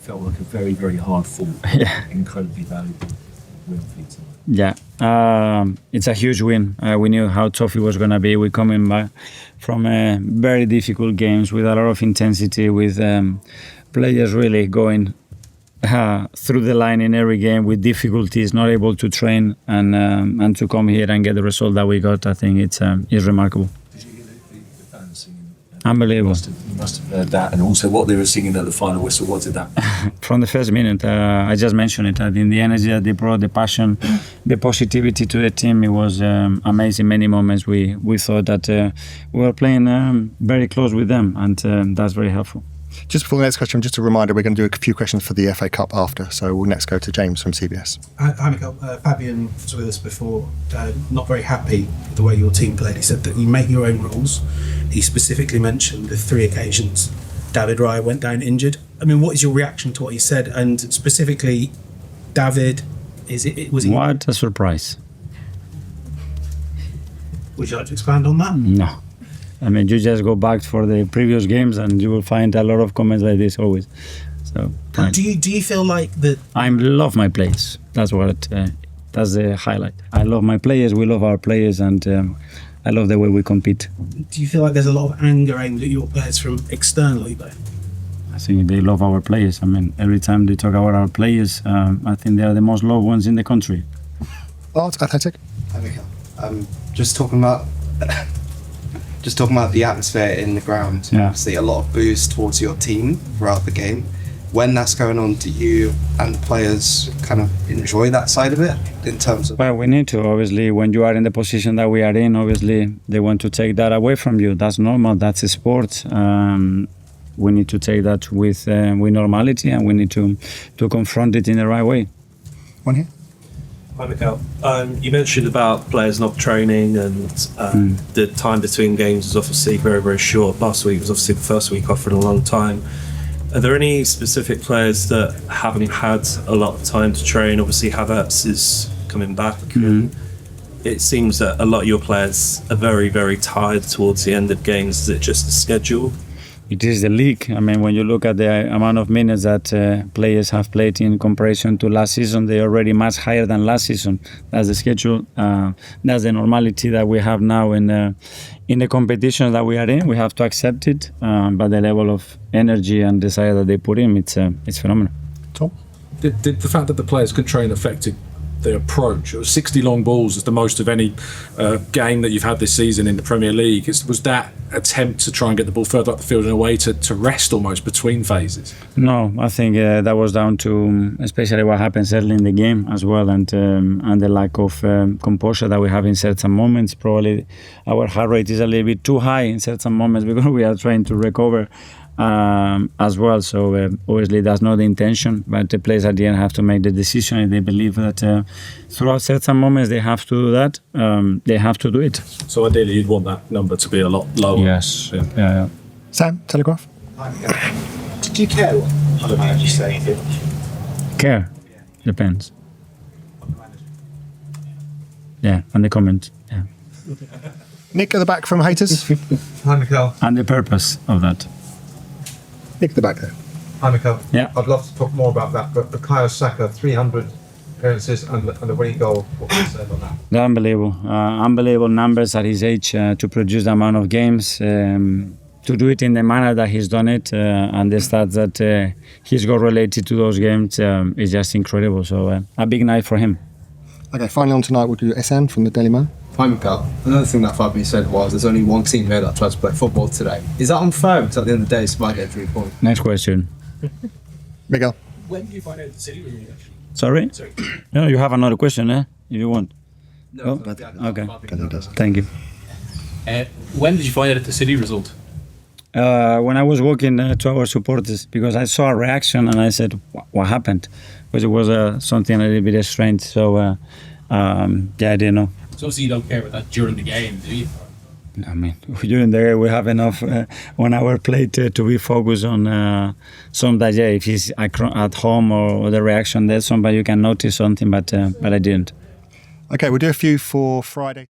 felt like a very, very hard fought, incredibly valuable win for you tonight. Yeah, it's a huge win. We knew how tough it was going to be. We're coming back from very difficult games with a lot of intensity, with players really going through the line in every game with difficulties, not able to train, and to come here and get the result that we got. I think it's remarkable. Did you hear the fans singing? Unbelievable. You must have heard that, and also what they were singing at the final whistle. What did that? From the first minute, I just mentioned it. I think the energy that they brought, the passion, the positivity to the team, it was amazing. Many moments we thought that we were playing very close with them, and that's very helpful. Just before the next question, just a reminder, we're going to do a few questions for the FA Cup after, so we'll next go to James from CBS. Hi Mikel, Fabian was with us before, not very happy with the way your team played. He said that you make your own rules. He specifically mentioned the 3 occasions David Raya went down injured. I mean, what is your reaction to what he said? And specifically, David, was he... What a surprise. Would you like to expand on that? No. I mean, you just go back for the previous games and you will find a lot of comments like this always. So, do you feel like that? I love my players. That's what. That's the highlight. I love my players. We love our players, and I love the way we compete. Do you feel like there's a lot of anger aimed at your players from externally, though? I think they love our players. I mean, every time they talk about our players, I think they are the most loved ones in the country. Art, Athletic. Hi, Mikel. Just talking about the atmosphere in the ground. Yeah. Obviously, a lot of boos towards your team throughout the game. When that's going on, do you and the players kind of enjoy that side of it in terms of? Well, we need to. Obviously, when you are in the position that we are in, obviously they want to take that away from you. That's normal. That's a sport. We need to take that with normality, and we need to confront it in the right way. One here. Hi, Mikel. You mentioned about players not training, and the time between games was obviously very, very short. Last week was obviously the first week off in a long time. Are there any specific players that haven't had a lot of time to train? Obviously, Havertz is coming back. It seems that a lot of your players are very, very tired towards the end of games. Is it just the schedule? It is the league. I mean, when you look at the amount of minutes that players have played in comparison to last season, they're already much higher than last season. That's the schedule. That's the normality that we have now in the competition that we are in. We have to accept it. But the level of energy and desire that they put in, it's phenomenal. Tom? Did the fact that the players could train affected the approach? It was 60 long balls is the most of any game that you've had this season in the Premier League. Was that attempt to try and get the ball further up the field in a way to rest almost between phases? No, I think that was down to especially what happens early in the game as well, and the lack of composure that we have in certain moments. Probably our heart rate is a little bit too high in certain moments because we are trying to recover as well. So obviously that's not the intention, but the players at the end have to make the decision. If they believe that throughout certain moments they have to do that, they have to do it. So ideally you'd want that number to be a lot lower. Yes. Yeah. Sam, Telegraph. Did you care what the manager said? Care? Depends. Yeah, and the comment. Yeah. Nick at the back from Haters. Hi, Mikel. And the purpose of that. Nick at the back there. Hi, Mikel. Yeah. I'd love to talk more about that, but Bukayo Saka, 300 appearances and the winning goal. What can you say about that? They're unbelievable. Unbelievable numbers at his age to produce the amount of games, to do it in the manner that he's done it, and the stats that he's got related to those games is just incredible. So a big night for him. Okay, finally on tonight we'll do SN from the Daily Mail. Hi, Mikel. Another thing that Fabian said was there's only one team here that tries to play football today. Is that unfair? Because at the end of the day, it's about getting 3 points. Next question. Miguel. When did you find out the City result, actually? Sorry? No, you have another question, if you want. No. Okay. Thank you. When did you find out the City result? When I was walking to our supporters, because I saw a reaction and I said, what happened? Because it was something a little bit strange. So, I didn't know. So obviously you don't care about that during the game, do you? I mean, during the game we have enough on our plate to be focused on some that, if he's at home or the reaction there's somebody you can notice something, but I didn't. Okay, we'll do a few for Friday.